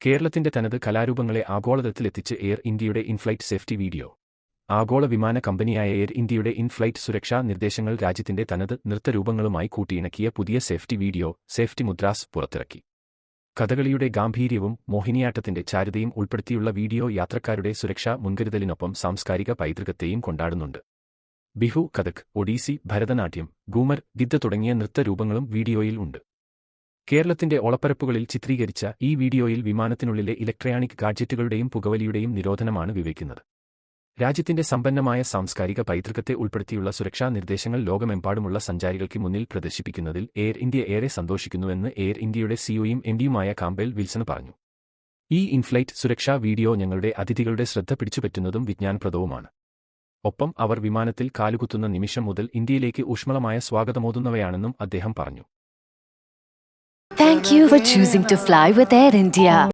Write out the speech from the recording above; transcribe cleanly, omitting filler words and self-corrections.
കേരളത്തിന്റെ തനത് കലാരൂപങ്ങളെ ആഗോളതലത്തിലെത്തിച്ച് എയർ ഇന്ത്യയുടെ ഇൻഫ്ലൈറ്റ് സേഫ്റ്റി വീഡിയോ. ആഗോള വിമാന കമ്പനിയായ എയർ ഇന്ത്യയുടെ ഇൻഫ്ലൈറ്റ് സുരക്ഷാ നിർദ്ദേശങ്ങൾ രാജ്യത്തിന്റെ തനത് നൃത്തരൂപങ്ങളുമായി കൂട്ടിയിണക്കിയ പുതിയ സേഫ്റ്റി വീഡിയോ, സേഫ്റ്റി മുദ്രാസ് പുറത്തിറക്കി. കഥകളിയുടെ ഗാംഭീര്യവും മോഹിനിയാട്ടത്തിന്റെ ചാരുതയും ഉൾപ്പെടുത്തിയുള്ള വീഡിയോ യാത്രക്കാരുടെ സുരക്ഷാ മുൻകരുതലിനൊപ്പം സാംസ്കാരിക പൈതൃകത്തെയും കൊണ്ടാടുന്നുണ്ട്. ബിഹു, കഥക്, ഒഡീസി, ഭരതനാട്യം, ഗൂമർ, ഗിദ്ദ തുടങ്ങിയ നൃത്തരൂപങ്ങളും വീഡിയോയിൽ ഉണ്ട്. കേരളത്തിന്റെ ഓളപ്പരപ്പുകളിൽ ചിത്രീകരിച്ച ഈ വീഡിയോയിൽ വിമാനത്തിനുള്ളിലെ ഇലക്ട്രോണിക് ഗാഡ്ജറ്റുകളുടെയും പുകവലിയുടെയും നിരോധനമാണ് വിവരിക്കുന്നത്. രാജ്യത്തിന്റെ സമ്പന്നമായ സാംസ്കാരിക പൈതൃകത്തെ ഉൾപ്പെടുത്തിയുള്ള സുരക്ഷാ നിർദ്ദേശങ്ങൾ ലോകമെമ്പാടുമുള്ള സഞ്ചാരികൾക്ക് മുന്നിൽ പ്രദർശിപ്പിക്കുന്നതിൽ എയർ ഇന്ത്യ ഏറെ സന്തോഷിക്കുന്നുവെന്ന് എയർ ഇന്ത്യയുടെ സിഇഒയും എംഡിയുമായ കാംബെൽ വിൽസൺ പറഞ്ഞു. ഈ ഇൻഫ്ലൈറ്റ് സുരക്ഷാ വീഡിയോ ഞങ്ങളുടെ അതിഥികളുടെ ശ്രദ്ധ പിടിച്ചുപറ്റുന്നതും വിജ്ഞാനപ്രദവുമാണ്. ഒപ്പം അവർ വിമാനത്തിൽ കാലുകുത്തുന്ന നിമിഷം മുതൽ ഇന്ത്യയിലേക്ക് ഊഷ്മളമായ സ്വാഗതമോതുന്നവയാണെന്നും അദ്ദേഹം പറഞ്ഞു. Thank you for choosing to fly with Air India.